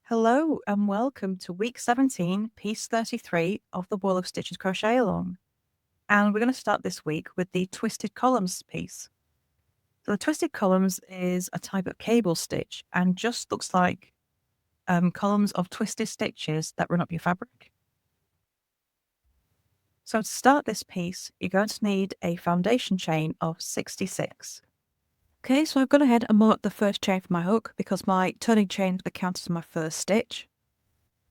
Hello and welcome to week 17, piece 33 of the Wall of Stitches Crochet Along. And we're going to start this week with the Twisted Columns piece. So the Twisted Columns is a type of cable stitch and just looks like columns of twisted stitches that run up your fabric. So to start this piece, you're going to need a foundation chain of 66. Okay, so I've gone ahead and marked the first chain for my hook because my turning chain counts as my first stitch.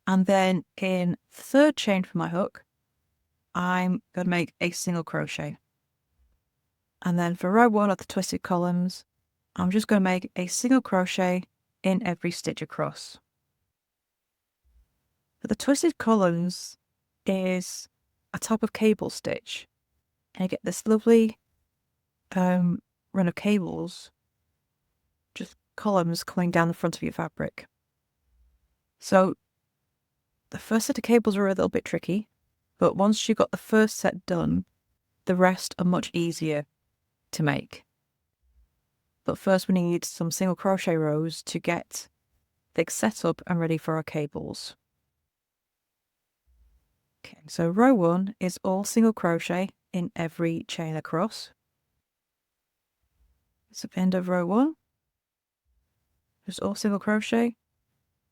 And then in the third chain for my hook, I'm going to make a single crochet. And then for row 1 of the twisted columns, I'm just going to make a single crochet in every stitch across. For the twisted columns is a type of cable stitch. And you get this lovely run of cables, just columns coming down the front of your fabric. So the first set of cables are a little bit tricky, but once you've got the first set done, the rest are much easier to make. But first we need some single crochet rows to get things set up and ready for our cables. Okay, so row 1 is all single crochet in every chain across. So at the end of row 1, just all single crochet.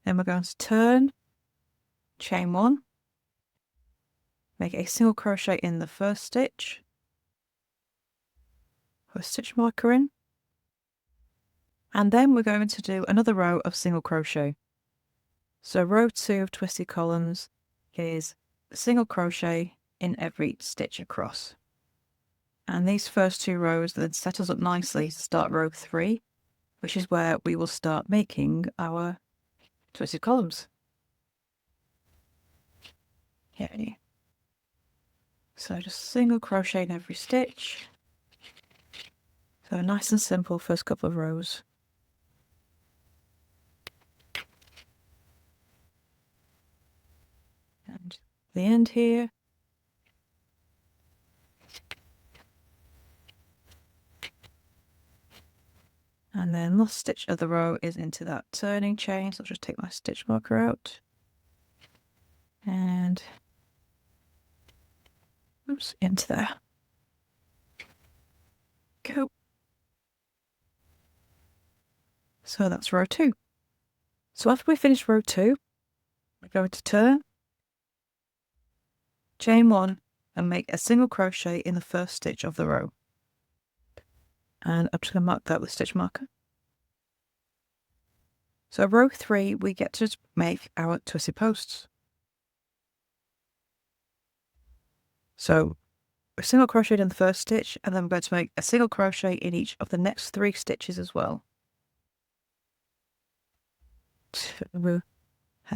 Then we're going to turn, chain 1, make a single crochet in the first stitch, put a stitch marker in, and then we're going to do another row of single crochet. So row 2 of twisted columns is single crochet in every stitch across. And these first 2 rows then set us up nicely to start row 3, which is where we will start making our twisted columns. Okay. So just single crochet in every stitch. So nice and simple first couple of rows. And the end here. And then last stitch of the row is into that turning chain. So I'll just take my stitch marker out. And oops, into there. Go. So that's row 2. So after we finish row 2, we're going to turn, chain 1, and make a single crochet in the first stitch of the row. And I'm just going to mark that with stitch marker. So row 3, we get to make our twisted posts. So a single crochet in the first stitch, and then we're going to make a single crochet in each of the next 3 stitches as well. 2,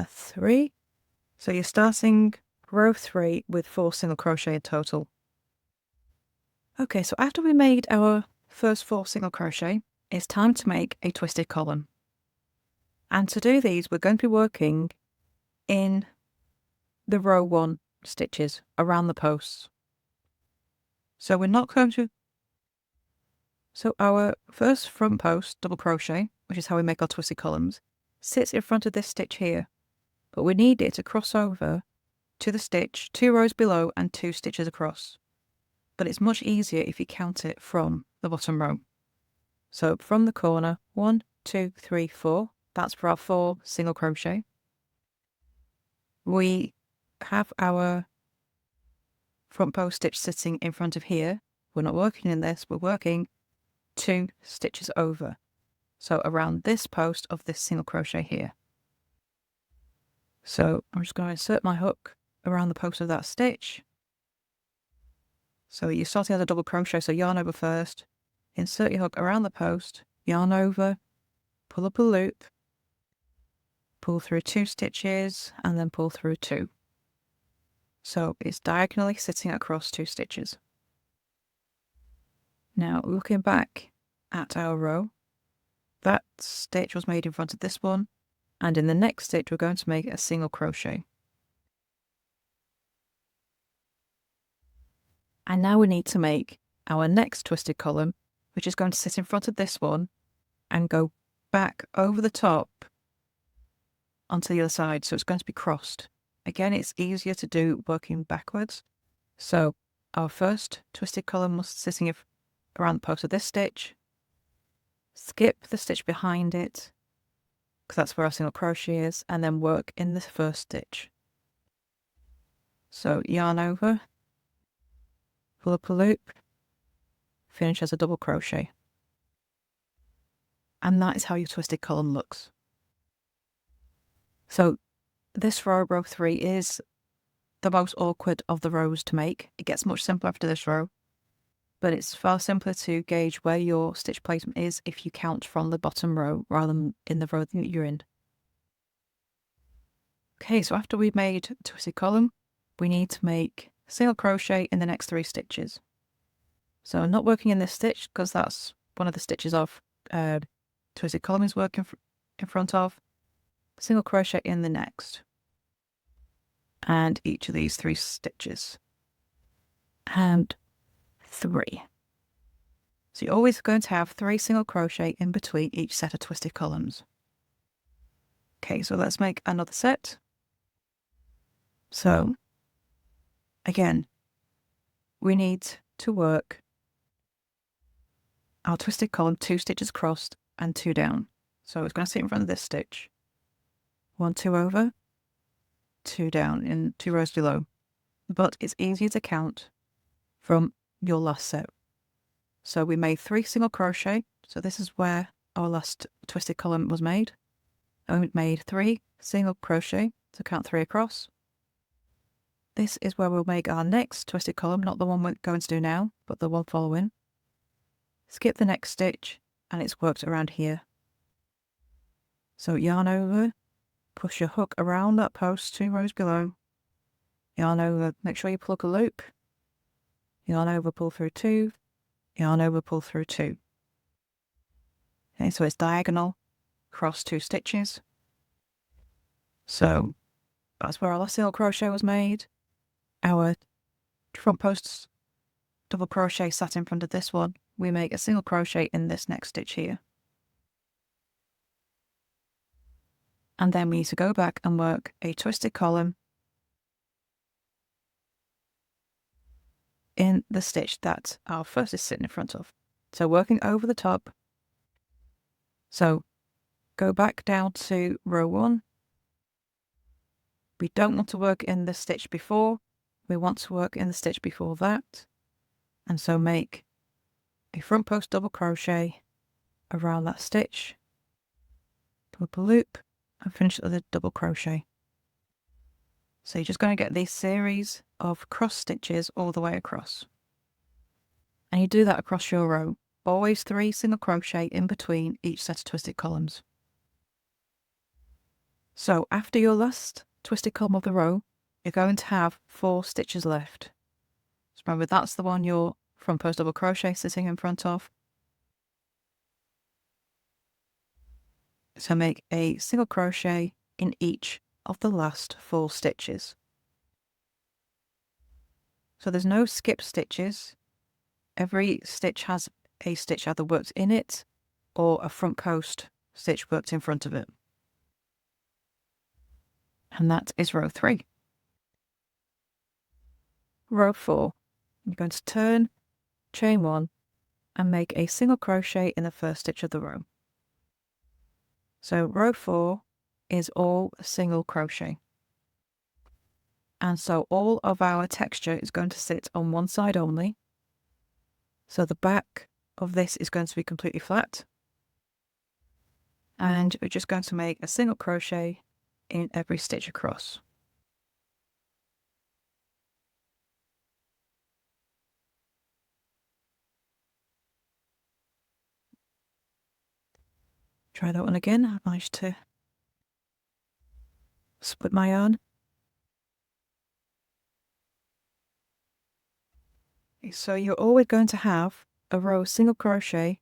3. So you're starting row 3 with 4 single crochet in total. Okay, so after we made our first 4 single crochet, it's time to make a twisted column. And to do these, we're going to be working in the row 1 stitches around the posts. So we're not going to... So our first front post, double crochet, which is how we make our twisted columns, sits in front of this stitch here. But we need it to cross over to the stitch 2 rows below and 2 stitches across. But it's much easier if you count it from the bottom row. So from the corner, 1, 2, 3, 4. That's for our 4 single crochet. We have our front post stitch sitting in front of here. We're not working in this, we're working 2 stitches over. So around this post of this single crochet here. So I'm just going to insert my hook around the post of that stitch. So you're starting as a double crochet, so yarn over first, insert your hook around the post, yarn over, pull up a loop, pull through 2 stitches, and then pull through 2. So it's diagonally sitting across 2 stitches. Now looking back at our row, that stitch was made in front of this one, and in the next stitch we're going to make a single crochet. And now we need to make our next twisted column, which is going to sit in front of this one and go back over the top onto the other side, so it's going to be crossed. Again, it's easier to do working backwards. So our first twisted column was sitting around the post of this stitch. Skip the stitch behind it, because that's where our single crochet is, and then work in the first stitch. So yarn over, pull up a loop, finish as a double crochet. And that is how your twisted column looks. So this row 3, is the most awkward of the rows to make. It gets much simpler after this row, but it's far simpler to gauge where your stitch placement is if you count from the bottom row rather than in the row that you're in. Okay, so after we've made a twisted column, we need to make single crochet in the next 3 stitches. So I'm not working in this stitch because that's one of the stitches of twisted column is working in front of. Single crochet in the next, and each of these 3 stitches, and 3. So you're always going to have 3 single crochet in between each set of twisted columns. Okay, so let's make another set. So again, we need to work our twisted column 2 stitches crossed and 2 down. So it's going to sit in front of this stitch. 1, 2 over, 2 down in 2 rows below. But it's easier to count from your last set. So we made 3 single crochet. So this is where our last twisted column was made. And we made 3 single crochet, so count 3 across. This is where we'll make our next twisted column, not the one we're going to do now, but the one following. Skip the next stitch, and it's worked around here. So yarn over, push your hook around that post 2 rows below. Yarn over, make sure you plug a loop. Yarn over, pull through 2. Yarn over, pull through 2. Okay, so it's diagonal, cross 2 stitches. So that's where our last single crochet was made. Our front posts double crochet sat in front of this one. We make a single crochet in this next stitch here. And then we need to go back and work a twisted column in the stitch that our first is sitting in front of. So working over the top. So go back down to row 1. We don't want to work in the stitch before. We want to work in the stitch before that. And so make a front post double crochet around that stitch. Pull up a loop and finish with a double crochet. So you're just going to get this series of cross stitches all the way across. And you do that across your row. Always 3 single crochet in between each set of twisted columns. So after your last twisted column of the row, you're going to have 4 stitches left. So remember, that's the one your front post double crochet sitting in front of. So make a single crochet in each of the last 4 stitches. So there's no skip stitches. Every stitch has a stitch either worked in it or a front post stitch worked in front of it. And that is row 3. Row 4, you're going to turn, chain 1, and make a single crochet in the first stitch of the row. So row 4 is all single crochet. And so all of our texture is going to sit on one side only. So the back of this is going to be completely flat. And we're just going to make a single crochet in every stitch across. Try that one again. I managed to split my yarn. So you're always going to have a row of single crochet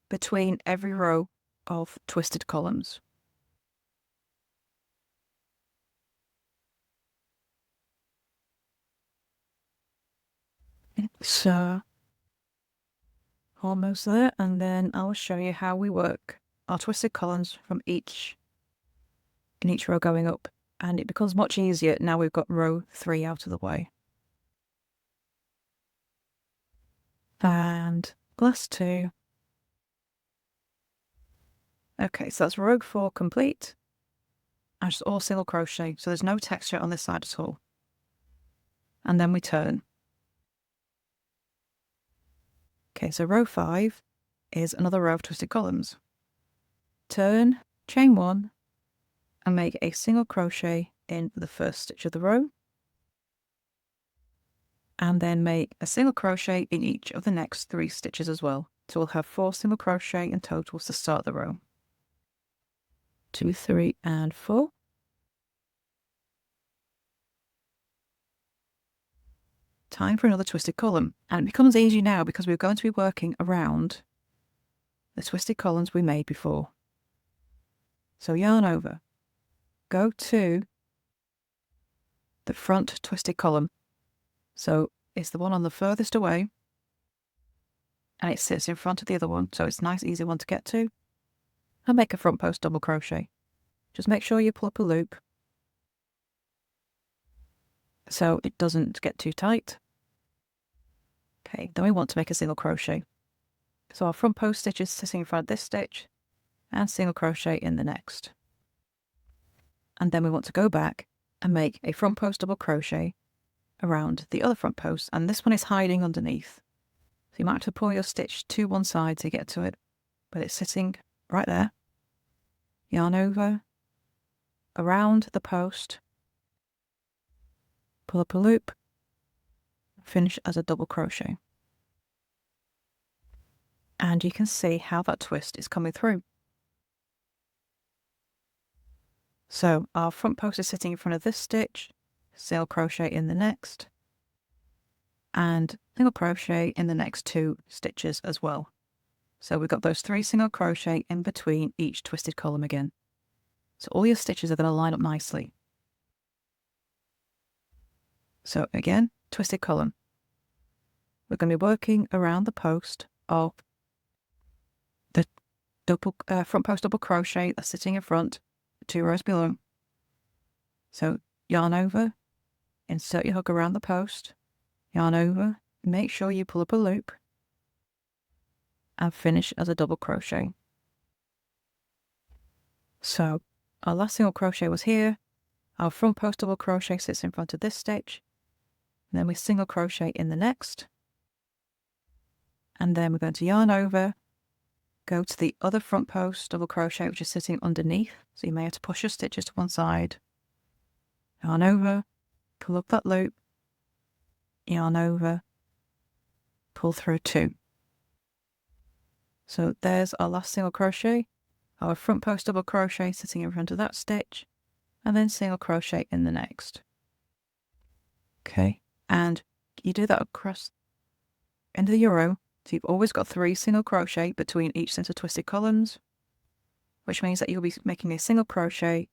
between every row of twisted columns. So almost there, and then I'll show you how we work our twisted columns from each in each row going up, and it becomes much easier now we've got row 3 out of the way. And last 2. Okay, so that's row 4 complete. And just all single crochet, so there's no texture on this side at all. And then we turn. Okay, so row 5 is another row of twisted columns. Turn, chain 1, and make a single crochet in the first stitch of the row. And then make a single crochet in each of the next 3 stitches as well. So we'll have 4 single crochet in total to start the row. 2, 3, and 4. Time for another twisted column, and it becomes easy now because we're going to be working around the twisted columns we made before. So yarn over, go to the front twisted column. So it's the one on the furthest away, and it sits in front of the other one, so it's a nice easy one to get to. And make a front post double crochet. Just make sure you pull up a loop so it doesn't get too tight. Okay, then we want to make a single crochet. So our front post stitch is sitting in front of this stitch, and single crochet in the next. And then we want to go back and make a front post double crochet around the other front post, and this one is hiding underneath. So you might have to pull your stitch to one side to get to it, but it's sitting right there. Yarn over, around the post, pull up a loop, finish as a double crochet. And you can see how that twist is coming through. So our front post is sitting in front of this stitch, single crochet in the next, and single crochet in the next 2 stitches as well. So we've got those 3 single crochet in between each twisted column again. So all your stitches are going to line up nicely. So again, twisted column. We're going to be working around the post of the front post double crochet that's sitting in front, 2 rows below. So yarn over, insert your hook around the post, yarn over, make sure you pull up a loop, and finish as a double crochet. So our last single crochet was here, our front post double crochet sits in front of this stitch, and then we single crochet in the next, and then we're going to yarn over, go to the other front post double crochet which is sitting underneath, so you may have to push your stitches to one side, yarn over, pull up that loop, yarn over, pull through 2. So there's our last single crochet, our front post double crochet sitting in front of that stitch, and then single crochet in the next. Okay, and you do that across the end of the row, so you've always got 3 single crochet between each set of twisted columns, which means that you'll be making a single crochet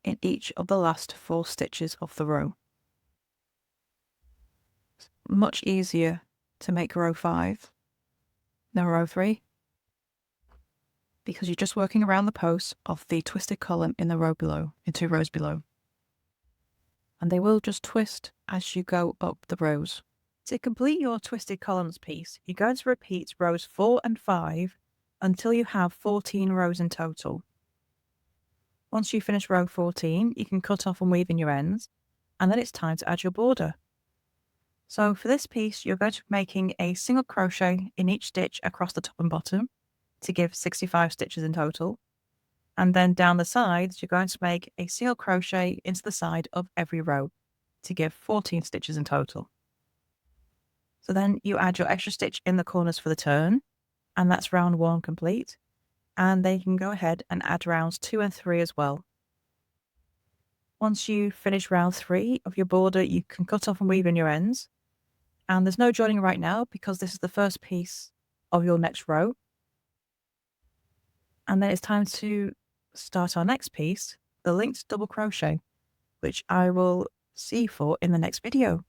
in each of the last 4 stitches of the row. It's much easier to make row 5 than row 3, because you're just working around the post of the twisted column in the row below, in 2 rows below. And they will just twist as you go up the rows. To complete your twisted columns piece, you're going to repeat rows 4 and 5 until you have 14 rows in total. Once you finish row 14, you can cut off and weave in your ends, and then it's time to add your border. So for this piece, you're going to be making a single crochet in each stitch across the top and bottom to give 65 stitches in total. And then down the sides, you're going to make a single crochet into the side of every row to give 14 stitches in total. So then you add your extra stitch in the corners for the turn, and that's round 1 complete. And then you can go ahead and add rounds 2 and 3 as well. Once you finish round 3 of your border, you can cut off and weave in your ends. And there's no joining right now because this is the first piece of your next row. And then it's time to start our next piece, the linked double crochet, which I will see you for in the next video.